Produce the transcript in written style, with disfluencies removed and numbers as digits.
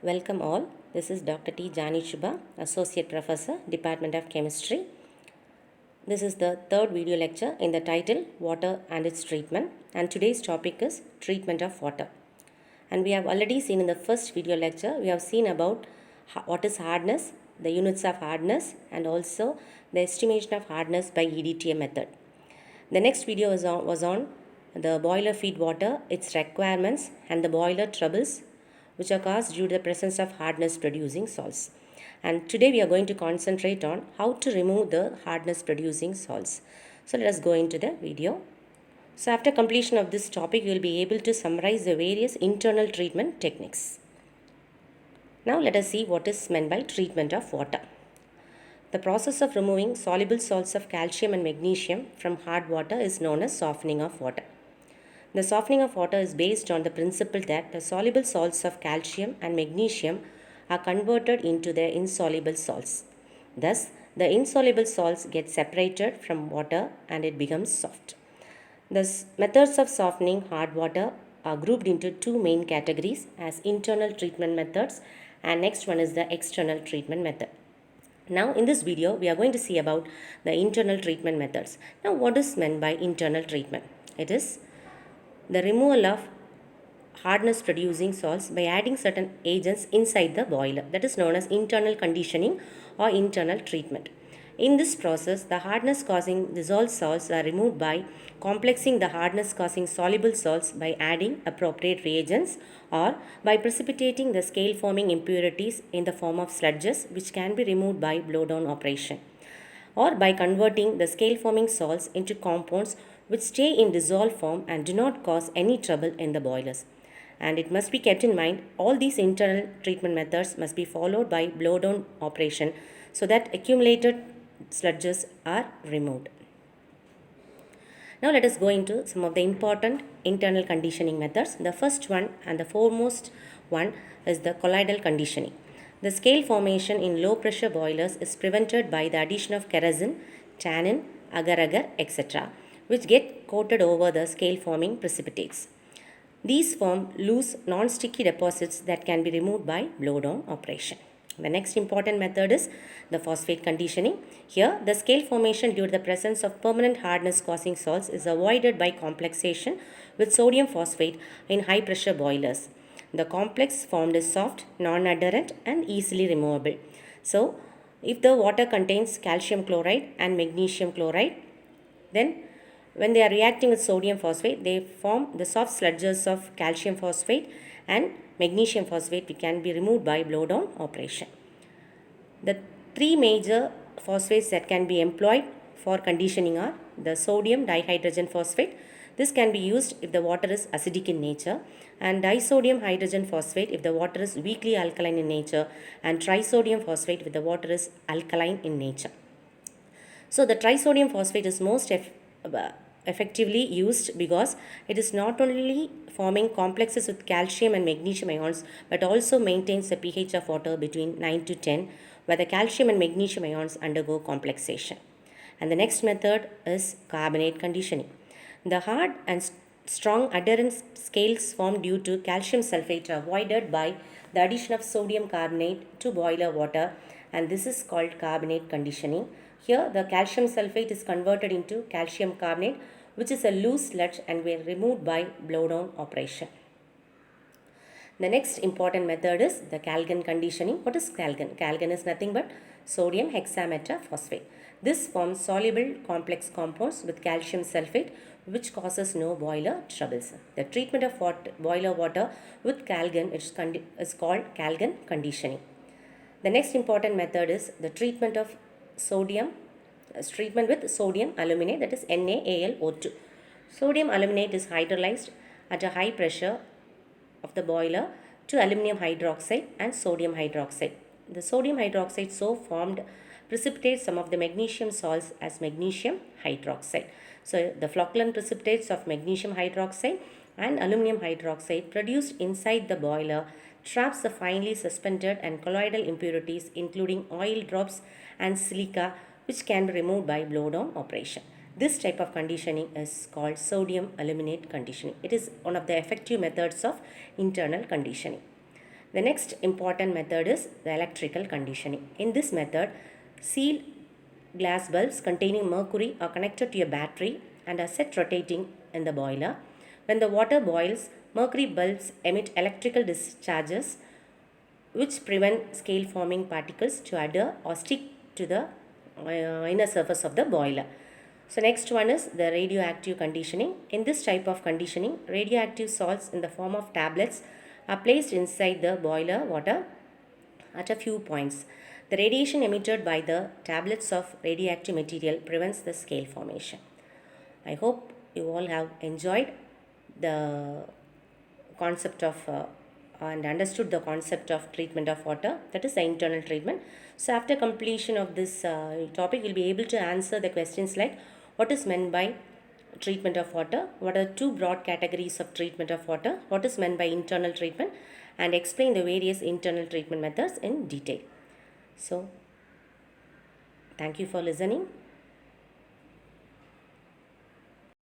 Welcome all. This is Dr. T. Jani Shubha, Associate Professor, Department of Chemistry. This is the third video lecture in the title Water and its Treatment, and today's topic is Treatment of Water. And we have already seen in the first video lecture, we have seen about what is hardness, the units of hardness, and also the estimation of hardness by EDTA method. The next video was on the boiler feed water, its requirements, and the boiler troubles which are caused due to the presence of hardness producing salts. And today we are going to concentrate on how to remove the hardness producing salts. So let us go into the video. So after completion of this topic, you will be able to summarize the various internal treatment techniques. Now let us see what is meant by treatment of water. The process of removing soluble salts of calcium and magnesium from hard water is known as softening of water. The softening of water is based on the principle that the soluble salts of calcium and magnesium are converted into their insoluble salts. Thus, the insoluble salts get separated from water and it becomes soft. The methods of softening hard water are grouped into two main categories as internal treatment methods, and next one is the external treatment method. Now in this video we are going to see about the internal treatment methods. Now what is meant by internal treatment? It is the removal of hardness producing salts by adding certain agents inside the boiler, that is known as internal conditioning or internal treatment. In this process, the hardness causing dissolved salts are removed by complexing the hardness causing soluble salts by adding appropriate reagents or by precipitating the scale forming impurities in the form of sludges, which can be removed by blowdown operation, or by converting the scale forming salts into compounds which stay in dissolved form and do not cause any trouble in the boilers. And it must be kept in mind all these internal treatment methods must be followed by blowdown operation so that accumulated sludges are removed. Now let us go into some of the important internal conditioning methods. The first one and the foremost one is the colloidal conditioning. The scale formation in low pressure boilers is prevented by the addition of kerosene, tannin, agar-agar, etc., which get coated over the scale forming precipitates. These form loose non-sticky deposits that can be removed by blowdown operation. The next important method is the phosphate conditioning. Here, the scale formation due to the presence of permanent hardness causing salts is avoided by complexation with sodium phosphate in high pressure boilers. The complex formed is soft, non-adherent and easily removable. So, if the water contains calcium chloride and magnesium chloride, then when they are reacting with sodium phosphate, they form the soft sludges of calcium phosphate and magnesium phosphate, which can be removed by blowdown operation. The three major phosphates that can be employed for conditioning are the sodium dihydrogen phosphate. This can be used if the water is acidic in nature, and disodium hydrogen phosphate if the water is weakly alkaline in nature, and trisodium phosphate if the water is alkaline in nature. So the trisodium phosphate is most effectively used because it is not only forming complexes with calcium and magnesium ions but also maintains the pH of water between 9 to 10, where the calcium and magnesium ions undergo complexation. And the next method is carbonate conditioning. The hard and strong adherent scales formed due to calcium sulfate are avoided by the addition of sodium carbonate to boiler water, and this is called carbonate conditioning. Here, the calcium sulfate is converted into calcium carbonate, which is a loose sludge and will removed by blowdown operation. The next important method is the Calgon conditioning. What is Calgon? Calgon is nothing but sodium hexamethophosphate. This forms soluble complex compounds with calcium sulfate, which causes no boiler troubles. The treatment of boiler water with Calgon is called Calgon conditioning. The next important method is the treatment of treatment with sodium aluminate, that is NaAlO2. Sodium aluminate is hydrolyzed at a high pressure of the boiler to aluminum hydroxide and sodium hydroxide. The sodium hydroxide so formed precipitates some of the magnesium salts as magnesium hydroxide. So the flocculant precipitates of magnesium hydroxide and aluminum hydroxide produced inside the boiler traps the finely suspended and colloidal impurities including oil drops and silica, which can be removed by blowdown operation. This type of conditioning is called sodium aluminate conditioning. It is one of the effective methods of internal conditioning. The next important method is the electrical conditioning. In this method, sealed glass bulbs containing mercury are connected to a battery and are set rotating in the boiler. When the water boils, mercury bulbs emit electrical discharges which prevent scale forming particles to adhere or stick to the inner surface of the boiler. So next one is the radioactive conditioning. In this type of conditioning, radioactive salts in the form of tablets are placed inside the boiler water at a few points. The radiation emitted by the tablets of radioactive material prevents the scale formation. I hope you all have enjoyed the concept of and understood the concept of treatment of water, that is the internal treatment. So after completion of this topic, we'll be able to answer the questions like what is meant by treatment of water, what are two broad categories of treatment of water, what is meant by internal treatment, and explain the various internal treatment methods in detail. So thank you for listening.